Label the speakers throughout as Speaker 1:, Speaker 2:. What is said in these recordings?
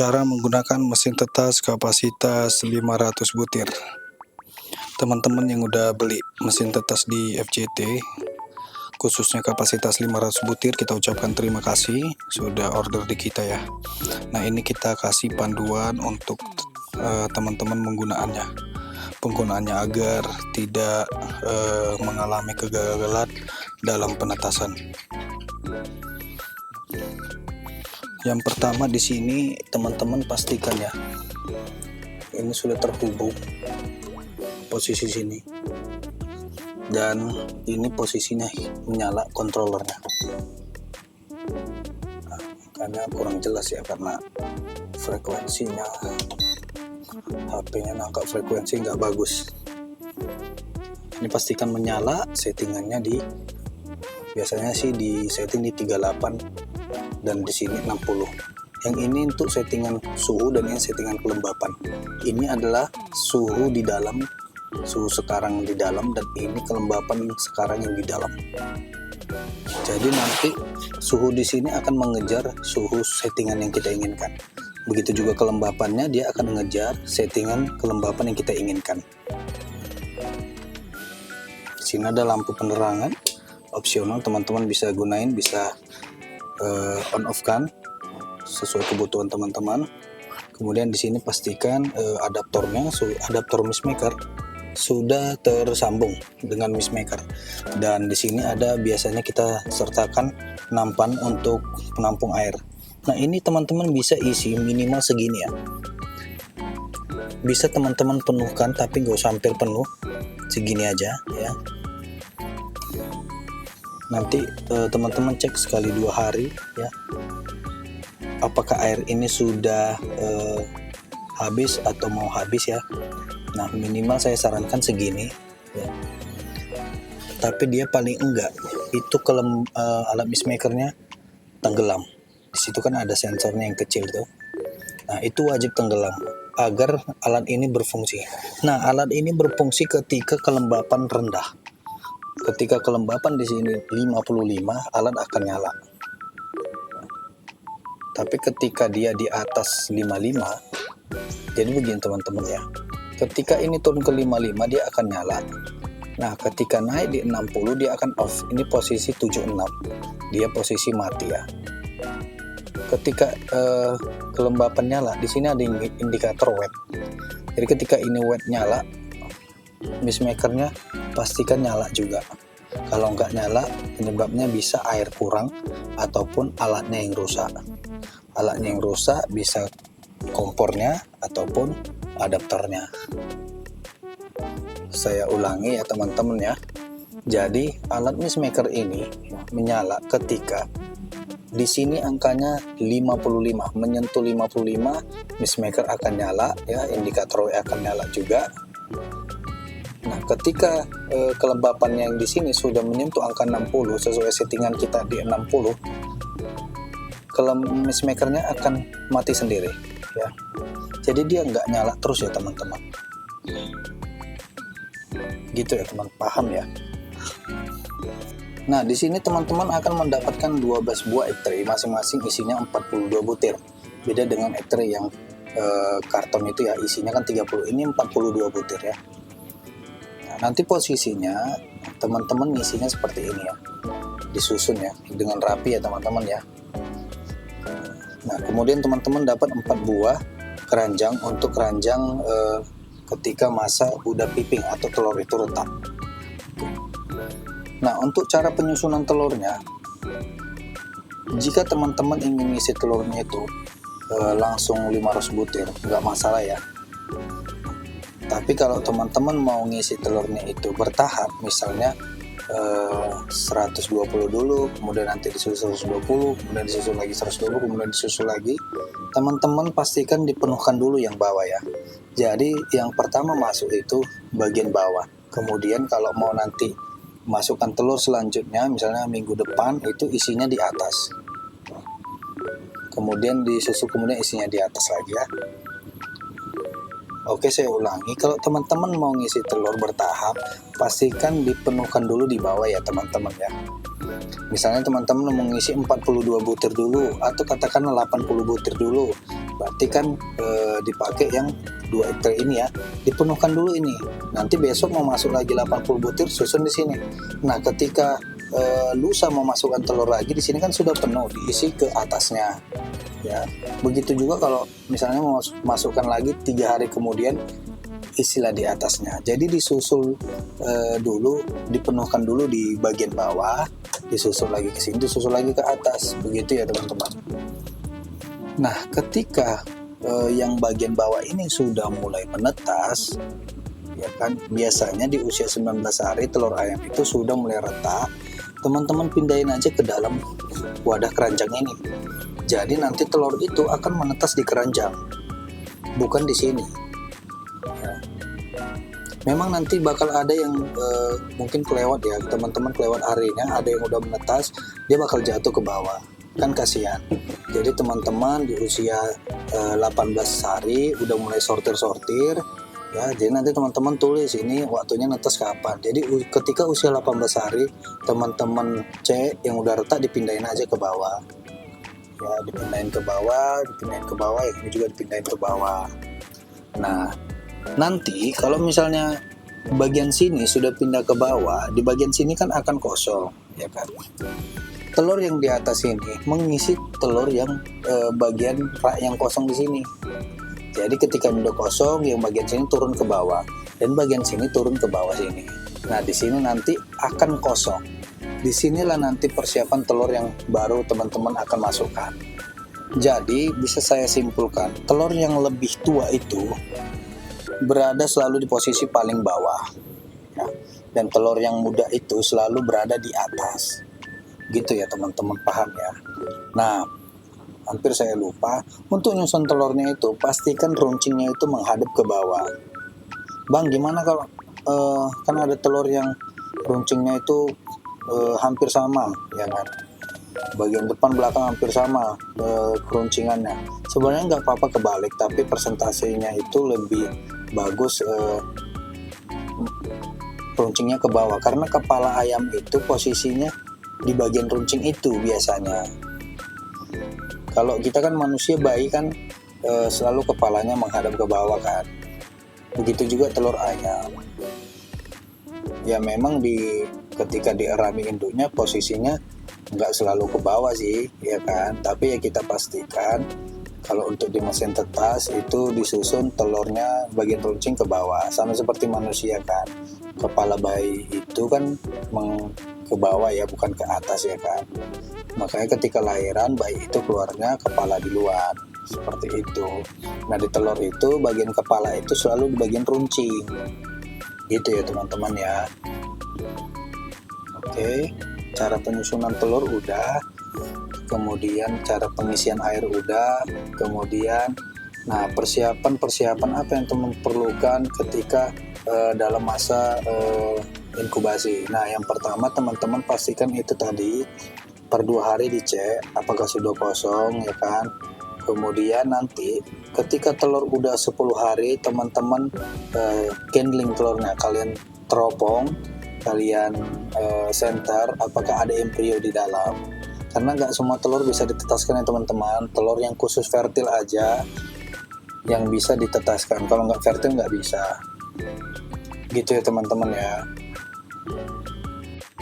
Speaker 1: Cara menggunakan mesin tetas kapasitas 500 butir. Teman-teman yang udah beli mesin tetas di FJT, khususnya kapasitas 500 butir, kita ucapkan terima kasih sudah order di kita ya. Nah, ini kita kasih panduan untuk teman-teman penggunaannya agar tidak mengalami kegagalan dalam penetasan. Yang pertama di sini teman-teman pastikan ya, ini sudah terhubung posisi sini, dan ini posisinya menyala kontrolernya. Nah, karena kurang jelas ya, karena frekuensinya HP-nya nangkap frekuensi nggak bagus. Ini pastikan menyala, settingannya biasanya sih di setting di 38 dan di sini 60. Yang ini untuk settingan suhu dan ini settingan kelembapan. Ini adalah suhu di dalam, suhu sekarang di dalam, dan ini kelembapan sekarang yang di dalam. Jadi nanti suhu di sini akan mengejar suhu settingan yang kita inginkan. Begitu juga kelembapannya, dia akan mengejar settingan kelembapan yang kita inginkan. Di sini ada lampu penerangan opsional, teman-teman bisa gunain, bisa on off kan sesuai kebutuhan teman-teman. Kemudian di sini pastikan adaptornya, adaptor mixmaker sudah tersambung dengan mixmaker, dan di sini ada biasanya kita sertakan nampan untuk penampung air. Nah, ini teman-teman bisa isi minimal segini ya, bisa teman-teman penuhkan tapi nggak usah hampir penuh, segini aja ya. Nanti teman-teman cek sekali 2 hari ya, apakah air ini sudah habis atau mau habis ya. Nah, minimal saya sarankan segini ya. Tapi dia paling enggak itu alat mixmakernya tenggelam. Di situ kan ada sensornya yang kecil tuh. Nah, itu wajib tenggelam agar alat ini berfungsi. Nah, alat ini berfungsi ketika kelembapan rendah. Ketika kelembapan di sini 55, alat akan nyala. Tapi ketika dia di atas 55, jadi begini teman-teman ya. Ketika ini turun ke 55, dia akan nyala. Nah, ketika naik di 60, dia akan off. Ini posisi 76. Dia posisi mati ya. Ketika kelembapan nyala, di sini ada indikator wet. Jadi ketika ini wet nyala, mixmakernya pastikan nyala juga. Kalau nggak nyala, penyebabnya bisa air kurang ataupun alatnya yang rusak. Alatnya yang rusak bisa kompornya ataupun adaptornya. Saya ulangi ya teman-teman ya. Jadi alat mixmaker ini menyala ketika di sini angkanya 55, menyentuh 55, mixmaker akan nyala ya, indikator akan nyala juga. Nah, ketika kelembapan yang di sini sudah menyentuh angka 60 sesuai settingan kita di 60, mixmakernya akan mati sendiri ya. Jadi dia nggak nyala terus ya teman-teman. Gitu ya teman, paham ya. Nah, di sini teman-teman akan mendapatkan 12 buah ek-tray, masing-masing isinya 42 butir. Beda dengan ek-tray yang karton itu ya, isinya kan 30, ini 42 butir ya. Nanti posisinya teman-teman ngisinya seperti ini ya, disusun ya dengan rapi ya teman-teman ya. Nah, kemudian teman-teman dapat 4 buah keranjang untuk keranjang ketika masa udah piping atau telur itu retak. Nah, untuk cara penyusunan telurnya, jika teman-teman ingin ngisi telurnya itu langsung 500 butir, nggak masalah ya. Tapi kalau teman-teman mau ngisi telurnya itu bertahap, misalnya 120 dulu, kemudian nanti disusul 120, kemudian disusul lagi 120, kemudian disusul lagi, teman-teman pastikan dipenuhkan dulu yang bawah ya. Jadi yang pertama masuk itu bagian bawah. Kemudian kalau mau nanti masukkan telur selanjutnya, misalnya minggu depan, itu isinya di atas. Kemudian disusul, kemudian isinya di atas lagi ya. Oke, saya ulangi, kalau teman-teman mau ngisi telur bertahap, pastikan dipenuhkan dulu di bawah ya teman-teman ya. Misalnya teman-teman mau ngisi 42 butir dulu, atau katakanlah 80 butir dulu, berarti kan dipakai yang 2 liter ini ya, dipenuhkan dulu ini. Nanti besok mau masuk lagi 80 butir, susun di sini. Nah, ketika lusa mau masukkan telur lagi, di sini kan sudah penuh, diisi ke atasnya. Ya, begitu juga kalau misalnya mau masukkan lagi 3 hari kemudian, isilah di atasnya. Jadi disusul dulu, dipenuhkan dulu di bagian bawah, disusul lagi ke sini, disusul lagi ke atas, begitu ya teman-teman. Nah, ketika yang bagian bawah ini sudah mulai menetas, ya kan, biasanya di usia 19 hari telur ayam itu sudah mulai retak. Teman-teman pindahin aja ke dalam wadah keranjang ini. Jadi nanti telur itu akan menetas di keranjang, bukan di sini. Ya. Memang nanti bakal ada yang mungkin kelewat ya, teman-teman kelewat harinya, ada yang udah menetas, dia bakal jatuh ke bawah, kan kasihan. Jadi teman-teman di usia 18 hari udah mulai sortir-sortir, ya, jadi nanti teman-teman tulis ini waktunya netes kapan. Jadi ketika usia 18 hari, teman-teman cek yang udah retak dipindahin aja ke bawah. Ya, dipindahin ke bawah, yang ini juga dipindahin ke bawah. Nah, nanti kalau misalnya bagian sini sudah pindah ke bawah, di bagian sini kan akan kosong, ya kan? Telur yang di atas ini mengisi telur yang bagian rak yang kosong di sini. Jadi ketika udah kosong, yang bagian sini turun ke bawah dan bagian sini turun ke bawah sini. Nah, di sini nanti akan kosong. Disinilah nanti persiapan telur yang baru teman-teman akan masukkan. Jadi bisa saya simpulkan, telur yang lebih tua itu berada selalu di posisi paling bawah, ya. Dan telur yang muda itu selalu berada di atas. Gitu ya teman-teman, paham ya? Nah, hampir saya lupa, untuk nyusun telurnya itu pastikan runcingnya itu menghadap ke bawah. Bang, gimana kalau kan ada telur yang runcingnya itu hampir sama, ya kan? Bagian depan belakang hampir sama keruncingannya. Sebenarnya nggak apa-apa kebalik, tapi persentasenya itu lebih bagus runcingnya ke bawah, karena kepala ayam itu posisinya di bagian runcing itu biasanya. Kalau kita kan manusia bayi kan selalu kepalanya menghadap ke bawah kan. Begitu juga telur ayam. Ya memang ketika dierami induknya posisinya nggak selalu ke bawah sih, ya kan. Tapi ya kita pastikan kalau untuk di mesin tetas itu disusun telurnya bagian runcing ke bawah, sama seperti manusia kan. Kepala bayi itu kan ke bawah ya, bukan ke atas ya kan. Makanya ketika lahiran bayi itu keluarnya kepala di luar, seperti itu. Nah, di telur itu bagian kepala itu selalu di bagian runcing. Gitu ya teman-teman ya. Oke, cara penyusunan telur udah, kemudian cara pengisian air udah, kemudian persiapan apa yang teman perlukan ketika dalam masa inkubasi. Nah, yang pertama teman-teman pastikan itu tadi per 2 hari dicek apakah sudah kosong, ya kan. Kemudian nanti ketika telur udah 10 hari, teman-teman handling telurnya, kalian teropong, kalian center apakah ada embrio di dalam. Karena nggak semua telur bisa ditetaskan ya teman-teman. Telur yang khusus fertil aja yang bisa ditetaskan, kalau nggak fertil nggak bisa. Gitu ya teman-teman ya.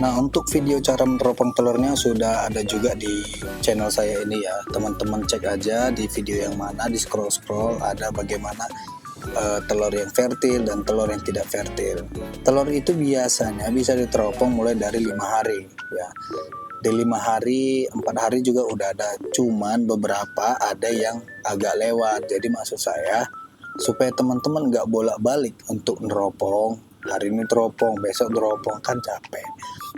Speaker 1: Nah, untuk video cara meneropong telurnya sudah ada juga di channel saya ini ya. Teman-teman cek aja di video yang mana, di scroll-scroll ada bagaimana telur yang fertil dan telur yang tidak fertil. Telur itu biasanya bisa diteropong mulai dari 5 hari ya. Di 5 hari, 4 hari juga udah ada. Cuman beberapa ada yang agak lewat. Jadi maksud saya supaya teman-teman nggak bolak-balik untuk neropong, hari ini teropong, besok teropong, kan capek.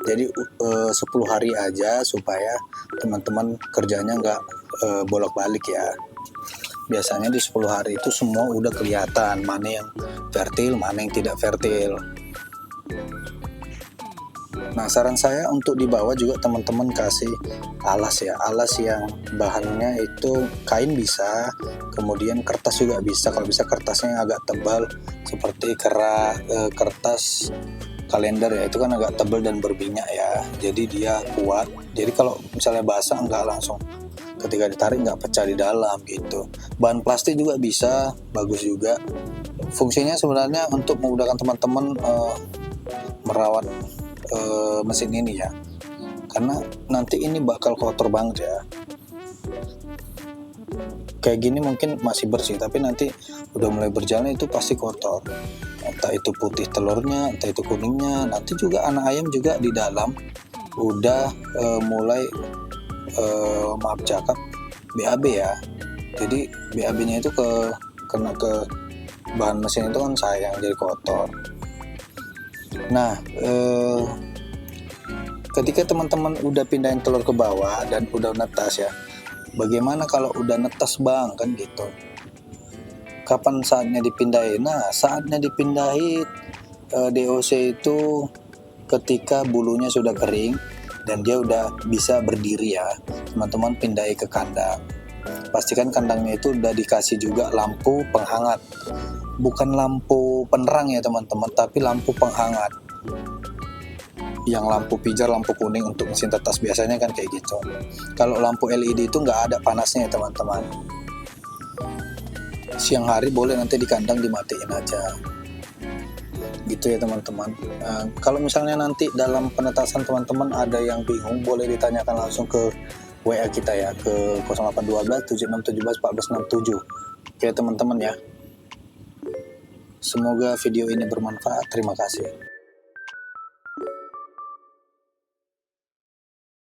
Speaker 1: Jadi 10 hari aja supaya teman-teman kerjanya nggak bolak-balik ya. Biasanya di 10 hari itu semua udah kelihatan mana yang fertil, mana yang tidak fertil. Nah, saran saya untuk di bawah juga teman-teman kasih alas ya, alas yang bahannya itu kain bisa, kemudian kertas juga bisa, kalau bisa kertasnya agak tebal seperti kertas kalender ya, itu kan agak tebal dan berminyak ya, jadi dia kuat, jadi kalau misalnya basah enggak langsung ketika ditarik nggak pecah di dalam gitu. Bahan plastik juga bisa, bagus juga. Fungsinya sebenarnya untuk memudahkan teman-teman merawat mesin ini ya, karena nanti ini bakal kotor banget ya. Kayak gini mungkin masih bersih, tapi nanti udah mulai berjalan itu pasti kotor, entah itu putih telurnya, entah itu kuningnya. Nanti juga anak ayam juga di dalam udah mulai maaf cakap BAB ya, jadi BAB nya itu kena ke bahan mesin itu kan sayang, jadi kotor. Nah, ketika teman-teman udah pindahin telur ke bawah dan udah netas ya, bagaimana kalau udah netas bang, kan gitu, kapan saatnya dipindahin? Nah, saatnya dipindahin DOC itu ketika bulunya sudah kering dan dia udah bisa berdiri ya, teman-teman pindahin ke kandang. Pastikan kandangnya itu udah dikasih juga lampu penghangat, bukan lampu penerang ya teman-teman, tapi lampu penghangat yang lampu pijar, lampu kuning untuk mesin tetas biasanya kan kayak gitu. Kalau lampu LED itu nggak ada panasnya ya teman-teman. Siang hari boleh, nanti di kandang dimatiin aja gitu ya teman-teman. Kalau misalnya nanti dalam penetasan teman-teman ada yang bingung, boleh ditanyakan langsung ke WA kita ya, ke 0812 7617 1467. Oke teman-teman ya, semoga video ini bermanfaat. Terima kasih.